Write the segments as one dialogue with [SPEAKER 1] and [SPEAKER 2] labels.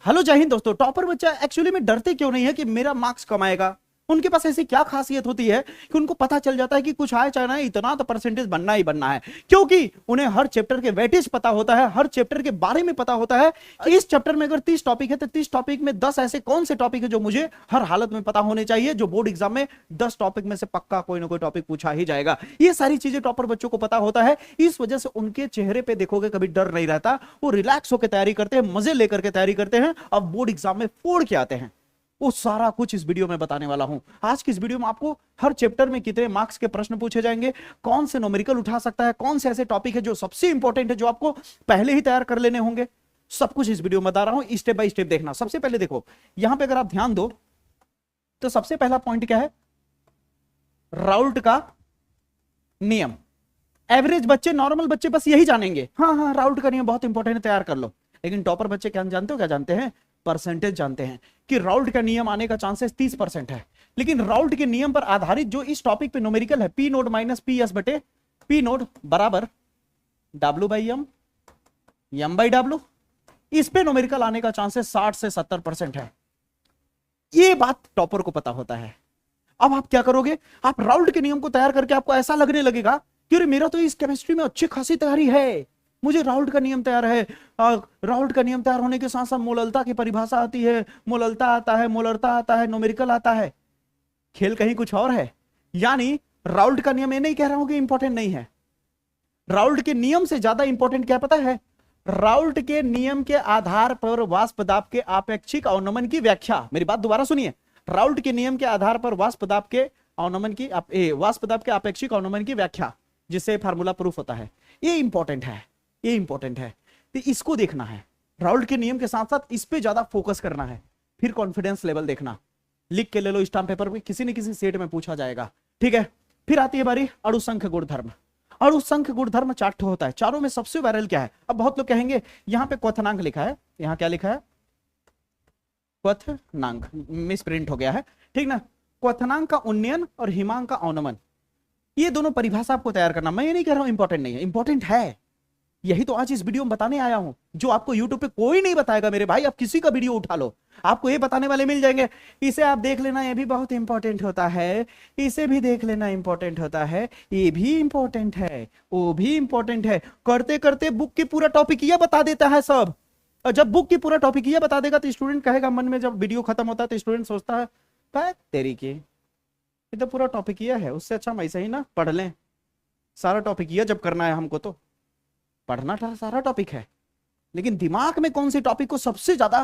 [SPEAKER 1] Hello जय हिंद दोस्तों। Topper बच्चा एक्चुअली में डरते क्यों नहीं है कि मेरा मार्क्स कम आएगा? उनके पास ऐसी क्या खासियत होती है कि उनको पता चल जाता है कि कुछ आए चाहे ना, इतना तो परसेंटेज बनना ही बनना है, क्योंकि उन्हें हर चैप्टर के वेटेज पता होता है, हर चैप्टर के बारे में पता होता है। इस चैप्टर में अगर 30 टॉपिक है तो 30 टॉपिक में 10 ऐसे कौन से टॉपिक है जो मुझे हर हालत में पता होने चाहिए, जो बोर्ड एग्जाम में 10 टॉपिक में से पक्का कोई ना कोई टॉपिक पूछा ही जाएगा। ये सारी चीजें टॉपर बच्चों को पता होता है, इस वजह से उनके चेहरे पे देखोगे कभी डर नहीं रहता। वो रिलैक्स होकर तैयारी करते हैं, मजे लेकर के तैयारी करते हैं, अब बोर्ड एग्जाम में फोड़ के आते हैं। वो सारा कुछ इस वीडियो में बताने वाला हूं। आज की इस वीडियो में आपको हर चैप्टर में कितने मार्क्स के प्रश्न पूछे जाएंगे, कौन से न्यूमेरिकल उठा सकता है, कौन से ऐसे टॉपिक है जो सबसे इंपॉर्टेंट है, जो आपको पहले ही तैयार कर लेने होंगे, सब कुछ इस वीडियो में बता रहा हूं। स्टेप बाय स्टेप देखना। सबसे पहले देखो, यहां पे अगर आप ध्यान दो तो सबसे पहला पॉइंट क्या है? राउल्ट का नियम। एवरेज बच्चे, नॉर्मल बच्चे बस यही जानेंगे, हाँ हाँ राउल्ट का नियम बहुत इंपॉर्टेंट है, तैयार कर लो। लेकिन टॉपर बच्चे क्या जानते हो? क्या जानते हैं? परसेंटेज जानते हैं कि राउल्ट का नियम आने का चांसेस 30% है। लेकिन राउल्ट के नियम पर आधारित जो इस टॉपिक पे न्यूमेरिकल है, P naught minus P S बटे पी नोट बराबर W by M by W, इस पे न्यूमेरिकल आने का चांसेस 60 से 70% है। ये बात टॉपर को पता होता है। अब आप क्या करोगे? आप राउल्ट के नियम को तैयार करके आपको ऐसा लगने लगेगा कि अरे मेरा तो इस केमिस्ट्री में अच्छी खासी तैयारी है, मुझे राउल्ट का नियम तैयार है। राउल्ट का नियम तैयार होने के साथ साथ मोललता की परिभाषा आती है, मोललता आता है, मोलरता आता है, न्यूमेरिकल आता है। खेल कहीं कुछ और है। यानी राउल्ट का नियम, ये नहीं कह रहा हूं कि इंपॉर्टेंट नहीं है, राउल्ट के नियम से ज्यादा इंपॉर्टेंट क्या पता है? राउल्ट के नियम के आधार पर वाष्प दाब के आपेक्षिक अवनमन की व्याख्या। मेरी बात दोबारा सुनिए। राउल्ट के नियम के आधार पर वाष्प दाब के अवनमन की वाष्प दाब के आपेक्षिक अवनमन की व्याख्या, जिससे फार्मूला प्रूफ होता है, ये इंपॉर्टेंट है, ये इंपॉर्टेंट है। तो इसको देखना है, राउल्ट के नियम के साथ साथ इस पे ज्यादा फोकस करना है। फिर कॉन्फिडेंस लेवल देखना, लिख के ले लो स्टाम्प पेपर पे, किसी न किसी सेट में पूछा जाएगा, ठीक है। फिर आती है बारी अणुसंख्य गुणधर्म। अणुसंख्य गुणधर्म 4 होता है, चारों में सबसे वायरल क्या है? अब बहुत लोग कहेंगे यहां पे क्वथनांक लिखा है, यहां क्या लिखा है? क्वथनांक, मिस प्रिंट हो गया है, ठीक ना। क्वथनांक का उन्नयन और हिमांक का अवनमन, ये दोनों परिभाषा आपको तैयार करना। मैं ये नहीं कह रहा हूं इंपॉर्टेंट नहीं है, इंपॉर्टेंट है। यही तो आज इस वीडियो में बताने आया हूं, जो आपको YouTube पे कोई नहीं बताएगा मेरे भाई। आप किसी का वीडियो उठा लो, आपको ये बताने वाले मिल जाएंगे, इसे आप देख लेना, ये भी बहुत इंपॉर्टेंट होता है, इसे भी देख लेना इंपॉर्टेंट होता है, ये भी इंपॉर्टेंट है, वो भी इंपॉर्टेंट है। करते करते बुक की पूरा टॉपिक ये बता देता है सब। और जब बुक की पूरा टॉपिक ये बता देगा तो स्टूडेंट कहेगा मन में, जब वीडियो खत्म होता है तो स्टूडेंट सोचता है तेरी की, ये तो पूरा टॉपिक ये है, उससे अच्छा हम ऐसे ही ना पढ़ लें। सारा टॉपिक ये जब करना है हमको, तो पढ़ना था सारा टॉपिक है, लेकिन दिमाग में कौन से टॉपिक को सबसे ज्यादा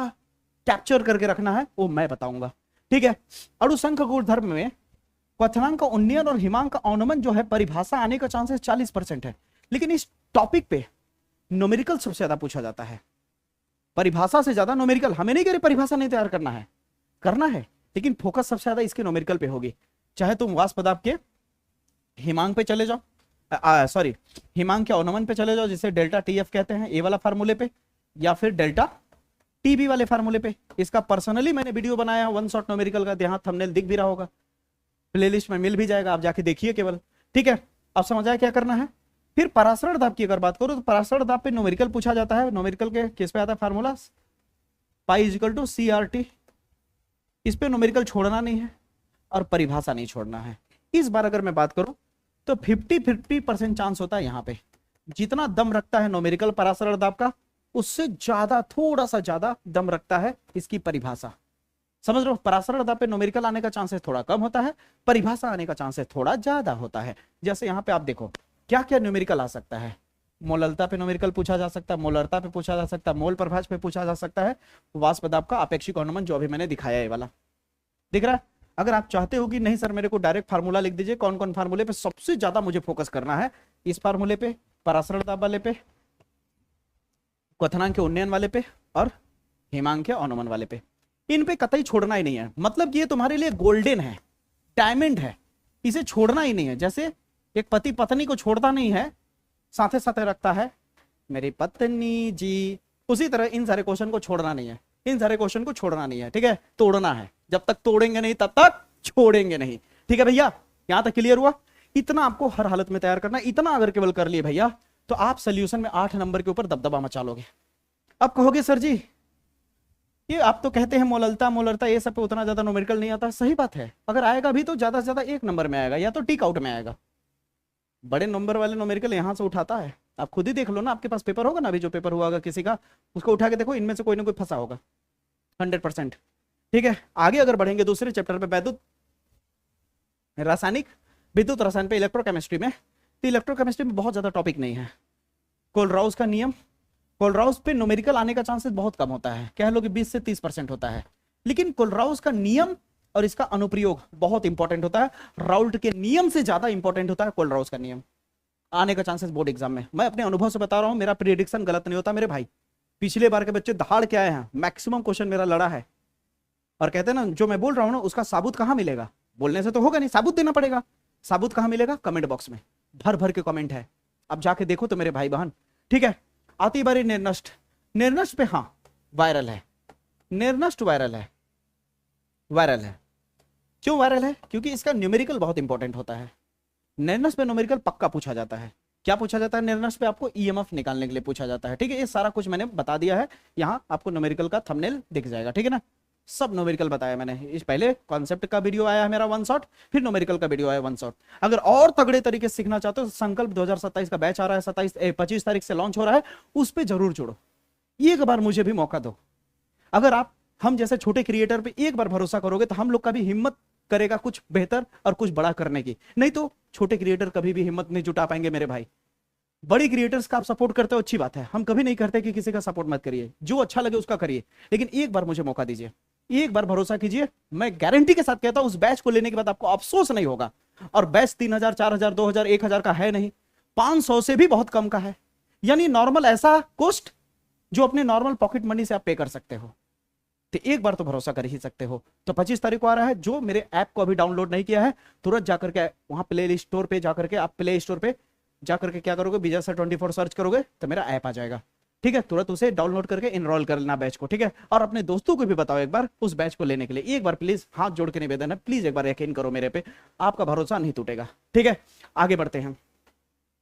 [SPEAKER 1] कैप्चर करके रखना है वो मैं बताऊंगा, ठीक है। अणुसंख्य गुणधर्म में क्वथनांक का उन्नयन और हिमांक का अवनमन जो है, परिभाषा आने का चांसेस 40% है। लेकिन इस टॉपिक पे न्यूमेरिकल सबसे ज्यादा पूछा जाता है, परिभाषा से ज्यादा न्यूमेरिकल। हमें नहीं कह रहे परिभाषा नहीं तैयार करना है, करना है, लेकिन फोकस सबसे ज्यादा इसके न्यूमेरिकल पे होगी। चाहे तुम वाष्प दाब के हिमांक पे चले जाओ, सॉरी हिमांक के अवनमन पे चले जाओ, जिसे डेल्टा टीएफ कहते हैं, ए वाला फार्मूले पे, या फिर डेल्टा टीबी वाले फार्मूले पे। इसका पर्सनली मैंने वीडियो बनाया वन शॉट न्यूमेरिकल का, यहाँ थंबनेल दिख भी रहा होगा, प्लेलिस्ट में मिल भी जाएगा, आप जाके देखिए केवल, ठीक है। अब समझ आया क्या करना है। फिर परासरण दाब की अगर बात करो तो परासरण दाब पे न्यूमेरिकल पूछा जाता है। न्यूमेरिकल के किस पे आता है formula? Pi equal to CRT। इस पे न्यूमेरिकल छोड़ना नहीं है और परिभाषा नहीं छोड़ना है। इस बार अगर मैं बात करूं तो 50-50% चांस होता है यहाँ पे। जितना दम रखता है न्यूमेरिकल परासरण दाब का, उससे ज्यादा, थोड़ा सा ज्यादा दम रखता है इसकी परिभाषा। समझ रहे हो? परासरण दाब पे न्यूमेरिकल आने का चांसेस थोड़ा कम होता है, परिभाषा आने का चांसेस थोड़ा ज्यादा होता है। जैसे यहाँ पे आप देखो क्या क्या न्यूमेरिकल आ सकता है। मोललता पे न्यूमेरिकल पूछा जा सकता है, मोलरता पे पूछा जा सकता है, मोल प्रभाज पे पूछा जा सकता है, वाष्प दाब का आपेक्षिक अवनमन जो अभी मैंने दिखाया, ये वाला दिख रहा है। अगर आप चाहते हो कि नहीं सर मेरे को डायरेक्ट फार्मूला लिख दीजिए, कौन कौन फार्मूले पे सबसे ज्यादा मुझे फोकस करना है, इस फार्मूले पे, परासरण दाब वाले पे, क्वथनांक के उन्नयन वाले पे और हिमांक के अवनमन वाले पे, इन पे कतई छोड़ना ही नहीं है। मतलब कि ये तुम्हारे लिए गोल्डन है, डायमंड है, इसे छोड़ना ही नहीं है। जैसे एक पति पत्नी को छोड़ता नहीं है, साथे साथे रखता है मेरी पत्नी जी, उसी तरह इन सारे क्वेश्चन को छोड़ना नहीं है, इन सारे क्वेश्चन को छोड़ना नहीं है, ठीक है। तोड़ना है, जब तक तोड़ेंगे नहीं तब तक छोड़ेंगे नहीं, ठीक है भैया। यहां तक क्लियर हुआ? इतना आपको हर हालत में तैयार करना है। इतना अगर केवल कर लिए भैया तो आप सोल्यूशन में 8 नंबर के ऊपर दबदबा मचा लोगे। अब कहोगे सर जी ये आप तो कहते हैं मोललता मोलरता ये सब पे उतना ज्यादा न्यूमेरिकल नहीं आता, सही बात है। अगर आएगा भी तो ज्यादा से ज्यादा एक नंबर में आएगा या तो टिक आउट में आएगा। बड़े नंबर वाले न्यूमेरिकल यहां से उठाता है, आप खुद ही देख लो ना, आपके पास पेपर होगा ना, अभी जो पेपर हुआ होगा किसी का, उसको उठा के देखो, इनमें से कोई ना कोई फंसा होगा 100%। ठीक है, आगे अगर बढ़ेंगे दूसरे चैप्टर पे, वैद्युत रासायनिक, विद्युत रसायन पे, इलेक्ट्रोकेमिस्ट्री में, तो इलेक्ट्रोकेमिस्ट्री में बहुत ज्यादा टॉपिक नहीं है। कोलराउस का नियम, कोलराउस पे न्यूमेरिकल आने का चांसेस बहुत कम होता है, कह लो कि 20 से 30% होता है, लेकिन कोलराउस का नियम और इसका अनुप्रयोग बहुत इंपॉर्टेंट होता है। राउल्ट के नियम से ज्यादा इंपॉर्टेंट होता है कोलराउस का नियम, आने का चांसेस बोर्ड एग्जाम में। मैं अपने अनुभव से बता रहा हूं, मेरा प्रिडिक्शन गलत नहीं होता मेरे भाई। पिछले बार के बच्चे दहाड़ के आए हैं, मैक्सिमम क्वेश्चन मेरा लड़ा है। और कहते हैं ना, जो मैं बोल रहा हूं ना उसका साबुत कहां मिलेगा, बोलने से तो होगा नहीं, साबुत देना पड़ेगा। साबुत कहां मिलेगा? कमेंट बॉक्स में भर भर के कमेंट है, अब जाके देखो तो मेरे भाई बहन। ठीक है, आती बारी निर्नष्ट। निर्नष्ट पे हाँ वायरल है, निर्नष्ट वायरल है, वायरल है। क्यों वायरल है? क्योंकि इसका न्यूमेरिकल बहुत इंपॉर्टेंट होता है। निर्नष्ट पे न्यूमेरिकल पक्का पूछा जाता है। क्या पूछा जाता है निर्नष्ट पे? आपको ईएमएफ निकालने के लिए पूछा जाता है। ठीक है, ये सारा कुछ मैंने बता दिया है, यहाँ आपको न्यूमेरिकल का थंबनेल दिख जाएगा। ठीक है ना, सब न्यूमेरिकल बताया मैंने। इस पहले कॉन्सेप्ट का वीडियो आया है मेरा 1 शॉट, फिर न्यूमेरिकल का वीडियो आया 1 शॉट। अगर और तगड़े तरीके से सीखना चाहते हो, संकल्प 2027 का बैच आ रहा है, 25 तारीख से लॉन्च हो रहा है, उस पर जरूर जुड़ो। एक बार मुझे भी मौका दो। अगर आप हम जैसे छोटे क्रिएटर पे एक बार भरोसा करोगे तो हम लोग का भी हिम्मत करेगा कुछ बेहतर और कुछ बड़ा करने की। नहीं तो छोटे क्रिएटर कभी भी हिम्मत नहीं जुटा पाएंगे मेरे भाई। बड़ी क्रिएटर्स का आप सपोर्ट करते हो, अच्छी बात है, हम कभी नहीं करते कि किसी का सपोर्ट मत करिए, जो अच्छा लगे उसका करिए, लेकिन एक बार मुझे मौका दीजिए, एक बार भरोसा कीजिए। मैं गारंटी के साथ कहता हूं, उस बैच को लेने के बाद आपको अफसोस नहीं होगा। और बैच 3000, 4000, 2000, 1000 का है नहीं, 500 से भी बहुत कम का है। यानी नॉर्मल ऐसा कॉस्ट जो अपने नॉर्मल पॉकेट मनी से आप पे कर सकते हो। तो एक बार तो भरोसा कर ही सकते हो। तो 25 तारीख को आ रहा है। जो मेरे ऐप को अभी डाउनलोड नहीं किया है, तुरंत जाकर के वहां प्ले स्टोर पे जाकर के, आप प्ले स्टोर पे जाकर के क्या करोगे, विजय सर 24 सर्च करोगे तो मेरा ऐप आ जाएगा। ठीक है, तुरंत उसे डाउनलोड करके इनरोल कर लेना बैच को। ठीक है, और अपने दोस्तों को भी बताओ एक बार उस बैच को लेने के लिए। एक बार प्लीज हाथ जोड़ के निवेदन है, प्लीज एक बार यकीन करो मेरे पे, आपका भरोसा नहीं टूटेगा। ठीक है, आगे बढ़ते हैं,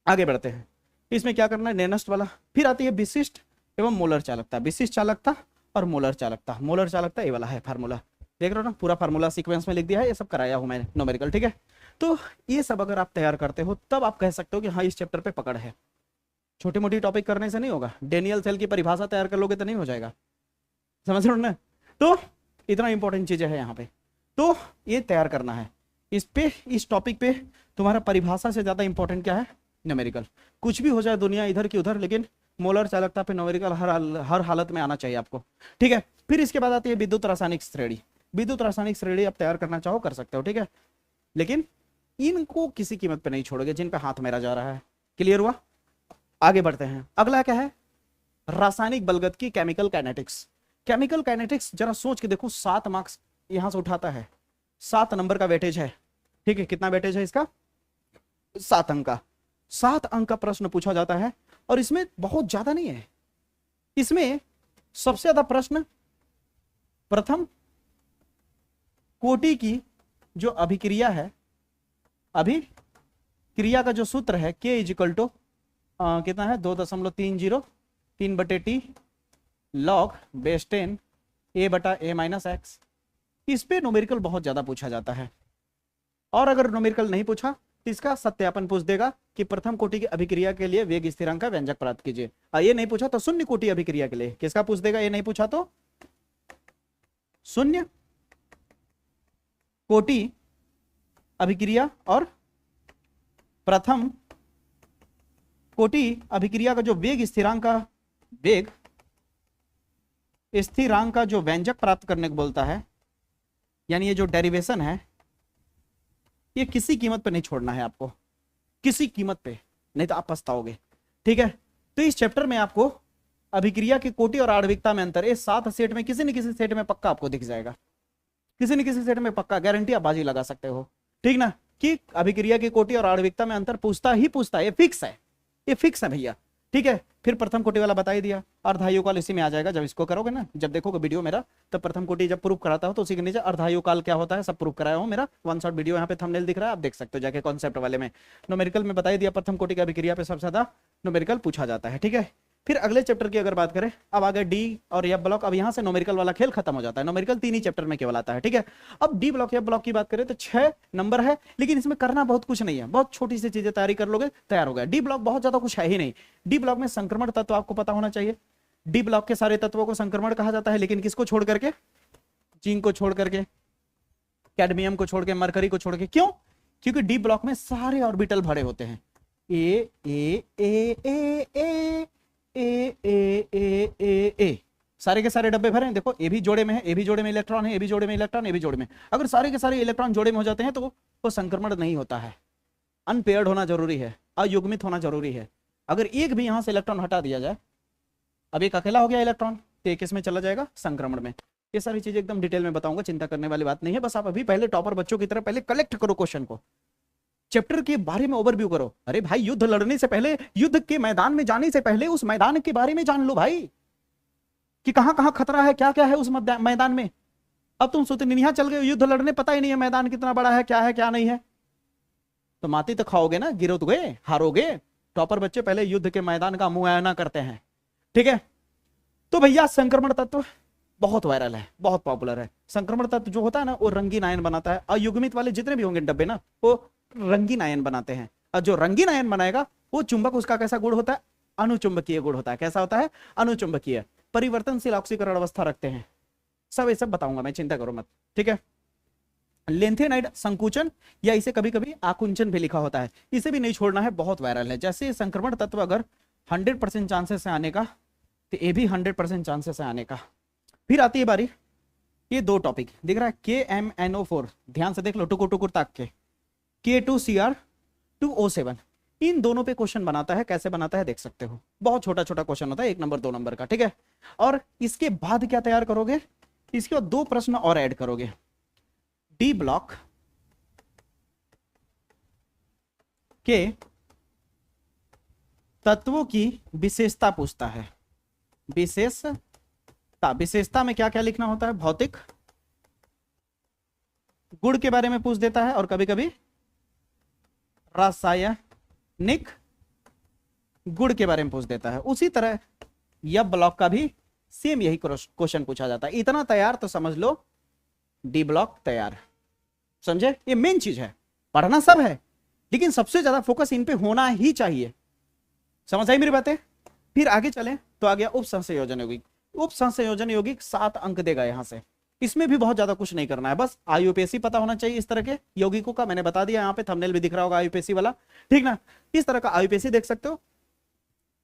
[SPEAKER 1] आगे बढ़ते हैं। इसमें क्या करना है, नेनस्ट वाला। फिर आती है विशिष्ट एवं मोलर चालकता। विशिष्ट चालकता और मोलर चालकता। मोलर चालकता ये वाला है फार्मूला, देख रहे हो ना, पूरा फार्मूला सीक्वेंस में लिख दिया है, ये सब कराया हूं मैंने न्यूमेरिकल। ठीक है, तो ये सब अगर आप तैयार करते हो तब आप कह सकते हो कि हाँ इस चैप्टर पे पकड़ है। छोटी मोटी टॉपिक करने से नहीं होगा, डेनियल सेल की परिभाषा तैयार कर लोगे तो नहीं हो जाएगा, समझ रहे हो ना। तो इतना इंपॉर्टेंट चीजें है यहाँ पे, तो ये तैयार करना है। इस पे, इस टॉपिक पे तुम्हारा परिभाषा से ज्यादा इंपॉर्टेंट क्या है, न्यूमेरिकल। कुछ भी हो जाए दुनिया इधर की उधर, लेकिन मोलर चालकता पे न्यूमेरिकल हर हालत में आना चाहिए आपको। ठीक है, फिर इसके बाद आती है विद्युत रासायनिक श्रेणी। विद्युत रासायनिक श्रेणी आप तैयार करना चाहो कर सकते हो। ठीक है, लेकिन इनको किसी कीमत पे नहीं छोड़ोगे जिन पे हाथ मेरा जा रहा है। क्लियर हुआ? आगे बढ़ते हैं। अगला क्या है, रासायनिक बलगत की केमिकल काइनेटिक्स। केमिकल काइनेटिक्स जरा सोच के देखो, 7 मार्क्स यहां से उठाता है, 7 नंबर का वेटेज है। ठीक है, कितना वेटेज है इसका? 7 अंक का। 7 अंक का प्रश्न पूछा जाता है, और इसमें बहुत ज्यादा नहीं है। इसमें सबसे ज्यादा प्रश्न प्रथम कोटि की जो अभिक्रिया है, अभिक्रिया का जो सूत्र है K = कितना है, 2.30 3/T log बेस 10 A/A-X। इस पे न्यूमेरिकल बहुत ज्यादा पूछा जाता है, और अगर न्यूमेरिकल नहीं पूछा तो इसका सत्यापन पूछ देगा कि प्रथम कोटि की अभिक्रिया के लिए वेग स्थिरांक का व्यंजक प्राप्त कीजिए। ये नहीं पूछा तो शून्य कोटि अभिक्रिया के लिए किसका पूछ देगा, ये नहीं पूछा तो शून्य कोटि अभिक्रिया और प्रथम कोटि अभिक्रिया का जो वेग स्थिरांक का जो व्यंजक प्राप्त करने को बोलता है, यानी ये जो डेरिवेशन है, ये किसी कीमत पे नहीं छोड़ना है आपको, किसी कीमत पे, नहीं तो आप पछताओगे। ठीक है, तो इस चैप्टर में आपको अभिक्रिया की कोटि और आणविकता में अंतर, ये 7 सेट में किसी न किसी सेट में पक्का आपको दिख जाएगा, किसी न किसी सेट में पक्का, गारंटी आप बाजी लगा सकते हो। ठीक ना, कि अभिक्रिया की कोटि और आणविकता में अंतर पूछता ही पूछता है, ये फिक्स है, ये फिक्स है भैया। ठीक है, फिर प्रथम कोटि वाला बता ही दिया, अर्धायुकाल इसी में आ जाएगा। जब इसको करोगे ना, जब देखोगे वीडियो मेरा, तब प्रथम कोटि जब प्रूफ कराता हो तो उसी के नीचे अर्धायुकाल क्या होता है सब प्रूफ कराया हूं। मेरा 1 शॉट वीडियो यहाँ पे थंबनेल दिख रहा है, आप देख सकते हो जाके कॉन्सेप्ट वाले में। न्यूमेरिकल में बता ही दिया, प्रथम कोटि की अभिक्रिया पे सबसे ज्यादा न्यूमेरिकल पूछा जाता है। ठीक है, फिर अगले चैप्टर की अगर बात करें, अब आ गया डी और एफ ब्लॉक। अब यहां से न्यूमेरिकल वाला खेल खत्म हो जाता है, न्यूमेरिकल 3 ही चैप्टर में केवल आता है, ठीक है। अब डी ब्लॉक एफ ब्लॉक की बात करें तो 6 नंबर है, लेकिन इसमें करना बहुत कुछ नहीं है, बहुत छोटी सी चीजें तैयारी कर लोगे, तैयार हो गया। डी ब्लॉक बहुत ज्यादा कुछ है ही नहीं। डी ब्लॉक में संक्रमण तत्व आपको पता होना चाहिए। डी ब्लॉक के सारे तत्वों को संक्रमण कहा जाता है, लेकिन किसको छोड़ करके? जिंक को छोड़ करके, कैडमियम को छोड़ के, मरकरी को छोड़ के। क्यों? क्योंकि डी ब्लॉक में सारे ऑर्बिटल भरे होते हैं। ए ए ए ए ए ए ए ए ए ए सारे के सारे डब्बे भरे हैं। देखो ए भी जोड़े में है, ए भी जोड़े में इलेक्ट्रॉन है, ए भी जोड़े में इलेक्ट्रॉन, ए भी जोड़े में। अगर सारे के सारे इलेक्ट्रॉन जोड़े में हो जाते हैं तो वो संक्रमण नहीं होता है। अनपेयर्ड होना जरूरी है, अयुग्मित होना जरूरी है। अगर एक भी यहां से इलेक्ट्रॉन हटा दिया जाए, अब एक अकेला हो गया इलेक्ट्रॉन, तो एक इसमें चला जाएगा संक्रमण में। ये सारी चीजें एकदम डिटेल में बताऊंगा, चिंता करने वाली बात नहीं है। बस आप अभी पहले टॉपर बच्चों की तरह पहले कलेक्ट करो क्वेश्चन को, चैप्टर के बारे में ओवरव्यू करो। अरे भाई, युद्ध लड़ने से पहले, युद्ध के मैदान में जाने से पहले उस मैदान के बारे में जान लो भाई, कि कहां कहां खतरा है, क्या क्या है उस मैदान में। अब तुम सोते निनिया चल गए युद्ध लड़ने, पता ही नहीं है मैदान कितना बड़ा है क्या नहीं है, तो माती तो खाओगे ना, गिरो तो गए, हारोगे। टॉपर बच्चे पहले युद्ध के मैदान का मुआयना करते हैं, ठीक है। तो भैया संक्रमण तत्व बहुत वायरल है, बहुत पॉपुलर है। संक्रमण तत्व जो होता है ना, वो रंगीन आयन बनाता है। अयुग्मित वाले जितने भी होंगे डब्बे ना, वो रंगीन आयन बनाते हैं। और जो रंगीन आयन बनाएगा वो चुंबक, उसका कैसा गुण होता है? अनुचुंबकीय गुण होता है। कैसा होता है? अनुचुंबकीय। परिवर्तनशील ऑक्सीकरण अवस्था रखते हैं। सब ये सब बताऊंगा मैं, चिंता करो मत, ठीक है। लेंथेनाइड संकुचन, या इसे कभी कभी आकुंचन भी लिखा होता है, इसे भी नहीं छोड़ना है, बहुत वायरल है। जैसे संक्रमण तत्व अगर 100% चांसेस है आने का, तो ये भी 100% चांसेस है आने का। फिर आती है बारी, ये 2 टॉपिक दिख रहा है, KMNO4, ध्यान से देख लो, टुकुर टुकुर ताक के, K2Cr2O7, इन दोनों पे क्वेश्चन बनाता है। कैसे बनाता है देख सकते हो, बहुत छोटा छोटा क्वेश्चन होता है, 1 नंबर 2 नंबर का, ठीक है। और इसके बाद क्या तैयार करोगे? इसके बाद 2 प्रश्न और ऐड करोगे। डी ब्लॉक के तत्वों की विशेषता पूछता है। विशेषता में क्या क्या लिखना होता है? भौतिक गुण के बारे में पूछ देता है, और कभी कभी रासायनिक गुण के बारे में पूछ देता है। उसी तरह यह ब्लॉक का भी सेम यही क्वेश्चन पूछा जाता है। इतना तैयार तो समझ लो डी ब्लॉक तैयार, समझे? ये मेन चीज है, पढ़ना सब है, लेकिन सबसे ज्यादा फोकस इन पे होना ही चाहिए। समझ आई मेरी बातें? फिर आगे चले तो आ गया उप संयोजन यौगिक। उप संयोजन यौगिक 7 अंक देगा यहां से। इसमें भी बहुत ज्यादा कुछ नहीं करना है, बस आईयूपीएसी पता होना चाहिए। इस तरह के यौगिकों का मैंने बता दिया, यहाँ पे थंबनेल भी दिख रहा होगा आईयूपीएसी वाला, ठीक ना। इस तरह का आईयूपीएसी देख सकते हो।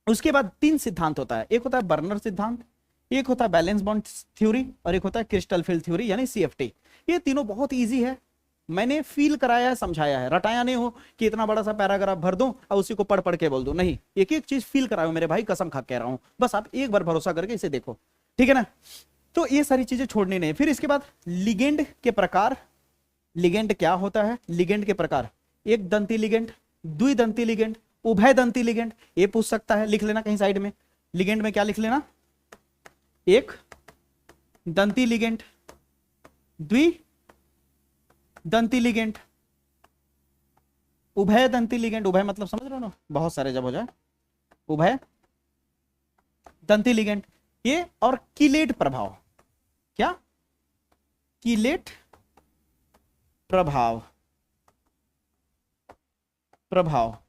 [SPEAKER 1] उसके बाद 3 सिद्धांत होता है, एक होता है बर्नर सिद्धांत, एक होता है बैलेंस बॉन्ड थ्योरी, और एक होता है क्रिस्टल फील्ड थ्योरी यानी CFT। ये तीनों बहुत ईजी है, मैंने फील कराया है, समझाया है, रटाया नहीं हो कि इतना बड़ा सा पैराग्राफ भर दूं और उसी को पढ़ पढ़ के बोल दूं, नहीं, एक एक चीज फील कराओ मेरे भाई, कसम खा कह रहा हूं। बस आप एक बार भरोसा करके इसे देखो, ठीक है ना। तो ये सारी चीजें छोड़नी नहीं। फिर इसके बाद लिगेंड के प्रकार, लिगेंड क्या होता है, लिगेंड के प्रकार, एक दंती लिगेंड, द्विदंती लिगेंड, उभय दंती लिगेंड, ये पूछ सकता है, लिख लेना कहीं साइड में। लिगेंड में क्या लिख लेना? एक दंती लिगेंड, द्विदंती लिगेंड, उभय दंती लिगेंड। उभय मतलब समझ रहे हो ना, बहुत सारे जब हो जाए, उभय दंती लिगेंड। ये और कीलेट प्रभाव, क्या? कीलेट प्रभाव,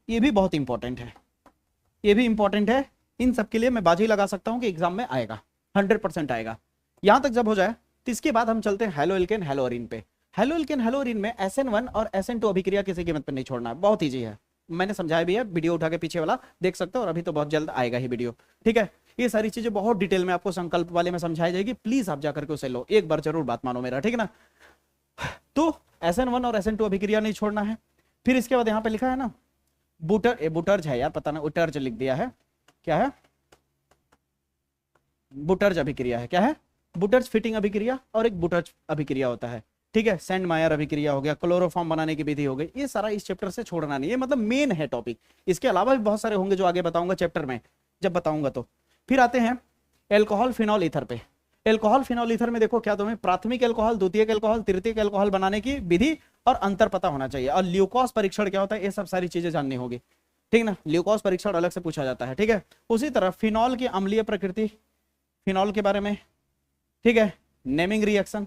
[SPEAKER 1] ये भी बहुत इंपॉर्टेंट है, ये भी इंपॉर्टेंट है। इन सब के लिए मैं बाजी लगा सकता हूं कि एग्जाम में आएगा, 100% आएगा। यहां तक जब हो जाए तो इसके बाद हम चलते हैं हेलो एल्केन हेलो अरीन पे। हेलो एल्केन हेलो अरीन में SN1 और SN2 अभिक्रिया किसी कीमत पर नहीं छोड़ना है, बहुत ईजी है, मैंने समझाया भी है, वीडियो उठा के पीछे वाला देख सकते हो, और अभी तो बहुत जल्द आएगा ही वीडियो, ठीक है। ये सारी चीजें बहुत डिटेल में आपको संकल्प वाले में समझाई जाएगी, प्लीज आप जाकर के उसे लो, एक बार जरूर बात मानो मेरा, ठीक है ना। तो SN1 और SN2 अभिक्रिया नहीं छोड़ना है। फिर इसके बाद यहाँ पे लिखा है ना बुटर्ज है यार, पता ना उटर्ज लिख दिया है, क्या है? बुटर्ज अभिक्रिया है, क्या है? बुटर्ज फिटिंग अभिक्रिया, और एक बुटर्ज अभिक्रिया होता है, ठीक है। सेंड मायर अभिक्रिया हो गया, क्लोरोफॉर्म बनाने की विधि हो गई, ये सारा इस चैप्टर से छोड़ना नहीं है, मतलब मेन है टॉपिक। इसके अलावा भी बहुत सारे होंगे जो आगे बताऊंगा चैप्टर में, जब बताऊंगा तो। फिर आते हैं एल्कोहल फिनॉल ईथर पे। एल्कोहल फिनॉल ईथर में देखो क्या तुम्हें प्राथमिक एल्कोहल, द्वितीयक एल्कोहल, तृतीयक एल्कोहल बनाने की विधि और अंतर पता होना चाहिए, और ल्यूकोस परीक्षण क्या होता है, ये सब सारी चीजें जाननी होगी, ठीक ना, ल्यूकोस परीक्षण अलग से पूछा जाता है, ठीक है। उसी तरह फिनॉल की अम्लीय प्रकृति, फिनॉल के बारे में, ठीक है, नेमिंग रिएक्शन।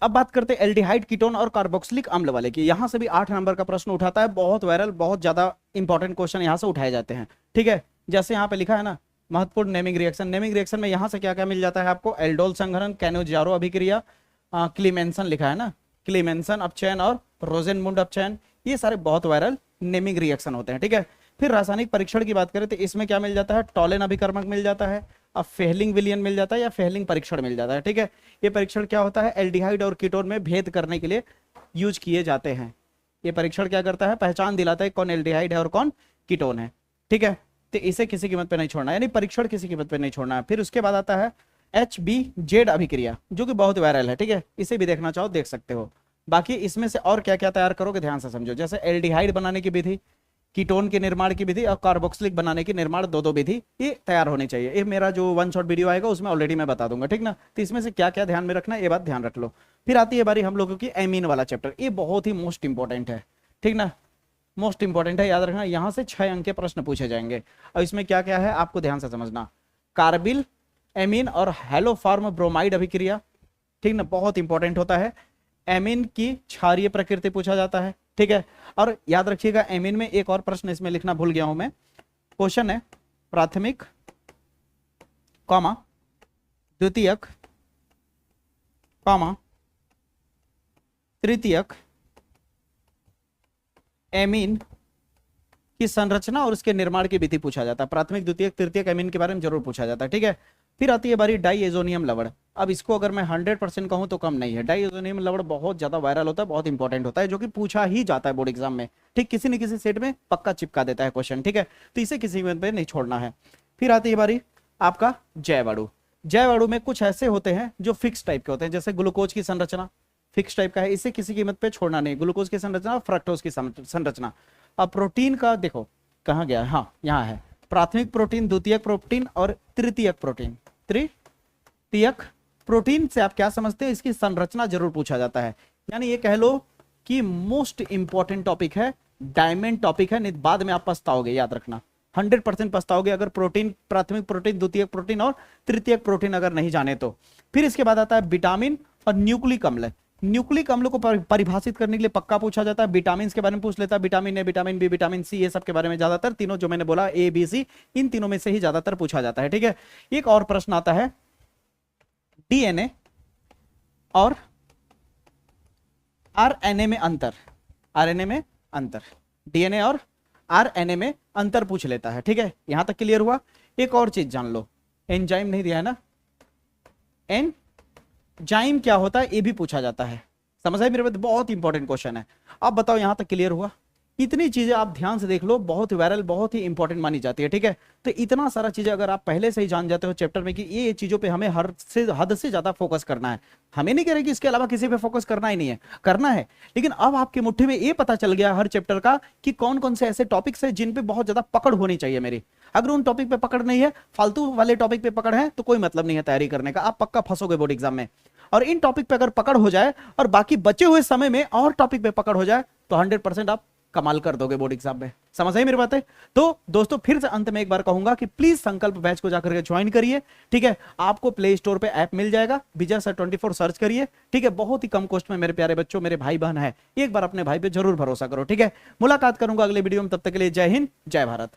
[SPEAKER 1] अब बात करते हैं एल्डिहाइड, कीटोन और कार्बोक्सिलिक अम्ल वाले की। यहां से भी 8 नंबर का प्रश्न उठाता है, बहुत वायरल, बहुत ज्यादा इंपॉर्टेंट क्वेश्चन यहां से उठाए जाते हैं, ठीक है। जैसे यहाँ पे लिखा है ना, महत्वपूर्ण नेमिंग रिएक्शन। नेमिंग रिएक्शन में यहां से क्या क्या मिल जाता है आपको, एल्डोल संघनन, कैनोजारो अभिक्रिया, क्लीमेंसन लिखा है ना, क्लीमेंसन अपचयन और रोजेनमुंड अपचयन, ये सारे बहुत वायरल नेमिंग रिएक्शन होते हैं, ठीक है। फिर रासायनिक परीक्षण की बात करें तो इसमें क्या मिल जाता है, टॉलेन अभिकर्मक मिल जाता है, अब फेहलिंग विलियन मिल जाता है या फेहलिंग परीक्षण मिल जाता है, ठीक है। ये परीक्षण क्या होता है, एल्डिहाइड और कीटोन में भेद करने के लिए यूज किए जाते हैं। ये परीक्षण क्या करता है, पहचान दिलाता है कौन एल्डिहाइड है और कौन कीटोन है, ठीक है। तो इसे किसी कीमत पे नहीं छोड़ना, यानी परीक्षण किसी कीमत पे नहीं छोड़ना है। फिर उसके बाद आता है HBZ अभिक्रिया, जो कि बहुत वायरल है, ठीक है। इसे भी देखना चाहो देख सकते हो। बाकी इसमें से और क्या क्या तैयार करोगे ध्यान से समझो, जैसे एल्डिहाइड बनाने की विधि, कीटोन के निर्माण की विधि और कार्बोक्सिलिक बनाने की निर्माण, दो विधि ये तैयार होनी चाहिए। ये मेरा जो वन शॉट वीडियो आएगा उसमें ऑलरेडी मैं बता दूंगा, ठीक ना। तो इसमें से क्या क्या ध्यान में रखना है ये बात ध्यान रख लो। फिर आती है बारी हम लोगों की एमीन वाला चैप्टर, ये बहुत ही मोस्ट इंपॉर्टेंट है, ठीक ना, मोस्ट इंपॉर्टेंट है, याद रखना। यहाँ से 6 अंक के प्रश्न पूछे जाएंगे और इसमें क्या क्या है आपको ध्यान से समझना। कार्बिल एमीन और हेलोफॉर्म ब्रोमाइड अभिक्रिया, ठीक ना, बहुत इंपॉर्टेंट होता है। एमीन की क्षारीय प्रकृति पूछा जाता है, ठीक है। और याद रखिएगा एमीन में एक और प्रश्न इसमें लिखना भूल गया हूं मैं, क्वेश्चन है प्राथमिक कॉमा द्वितीयक कॉमा तृतीयक एमीन की संरचना और उसके निर्माण की विधि पूछा जाता है। प्राथमिक द्वितीयक तृतीयक एमीन के बारे में जरूर पूछा जाता है, ठीक है। फिर आती है बारी डाइएजोनियम लवण। अब इसको अगर मैं 100% कहूं तो कम नहीं है। डाइएजोनियम लवण बहुत ज्यादा वायरल होता है, बहुत इंपॉर्टेंट होता है, जो कि पूछा ही जाता है बोर्ड एग्जाम में, ठीक, किसी न किसी सेट में पक्का चिपका देता है क्वेश्चन, ठीक है। तो इसे किसी में नहीं छोड़ना है। फिर आती है बारी आपका जैव अणु। जैव अणु में कुछ ऐसे होते हैं जो फिक्स टाइप के होते हैं, जैसे ग्लूकोज की संरचना फिक्स टाइप का है, इसे किसी कीमत पे छोड़ना नहीं। ग्लूकोज की संरचना, फ्रक्टोज की संरचना। अब प्रोटीन का देखो कहाँ गया, हाँ यहाँ है, प्राथमिक प्रोटीन, द्वितीयक प्रोटीन और तृतीयक प्रोटीन। तृतीयक प्रोटीन से आप क्या समझते हैं, इसकी संरचना जरूर पूछा जाता है। यानी ये कह लो कि मोस्ट इंपॉर्टेंट टॉपिक है, डायमंड टॉपिक है, नहीं बाद में आप पछताओगे, याद रखना 100% पछताओगे अगर प्रोटीन, प्राथमिक प्रोटीन, द्वितीयक प्रोटीन और तृतीयक प्रोटीन अगर नहीं जाने तो। फिर इसके बाद आता है विटामिन और न्यूक्लिक अम्ल। न्यूक्लिक अम्ल को परिभाषित करने के लिए पक्का पूछा जाता है। विटामिन के बारे में पूछ लेता है, vitamin A, vitamin B, vitamin C, ये सब के बारे में ज्यादातर, तीनों जो मैंने बोला ए बी सी, इन तीनों में से ही ज्यादातर पूछा जाता है, ठीक है। एक और प्रश्न आता है डीएनए और आरएनए में अंतर। आरएनए में अंतर, डीएनए और आरएनए में अंतर पूछ लेता है, ठीक है। यहां तक क्लियर हुआ। एक और चीज जान लो, एंजाइम नहीं दिया है ना, एंजाइम क्या होता है ये भी पूछा जाता है, समझ आए मेरे बात, बहुत इंपॉर्टेंट क्वेश्चन है। अब बताओ यहां तक क्लियर हुआ। इतनी चीजें आप ध्यान से देख लो, बहुत वायरल, बहुत ही इंपॉर्टेंट मानी जाती है, ठीक है। तो इतना सारा चीजें अगर आप पहले से ही जान जाते हो चैप्टर में कि ये चीजों पे हमें हद से ज्यादा फोकस करना है, हमें नहीं कह रहे कि इसके अलावा किसी पे फोकस करना ही नहीं है, करना है, लेकिन अब आपके मुट्ठी में ये पता चल गया हर चैप्टर का कि कौन कौन से ऐसे टॉपिक्स है जिन पे बहुत ज्यादा पकड़ होनी चाहिए मेरी। अगर उन टॉपिक पे पकड़ नहीं है, फालतू वाले टॉपिक पे पकड़ है, तो कोई मतलब नहीं है तैयारी करने का, आप पक्का फंसोगे बोर्ड एग्जाम में। और इन टॉपिक पे अगर पकड़ हो जाए और बाकी बचे हुए समय में और टॉपिक पे पकड़ हो जाए तो 100% आप कमाल कर दोगे बोर्ड एग्जाम में, समझ आई मेरी बातें। तो दोस्तों फिर से अंत में एक बार कहूंगा कि प्लीज संकल्प बैच को जाकर के ज्वाइन करिए, ठीक है। आपको प्ले स्टोर पे ऐप मिल जाएगा, विजय सर 24 सर्च करिए, ठीक है। बहुत ही कम कॉस्ट में मेरे प्यारे बच्चों, मेरे भाई बहन है, एक बार अपने भाई पे जरूर भरोसा करो, ठीक है। मुलाकात करूंगा अगले वीडियो में, तब तक के लिए जय हिंद, जय भारत।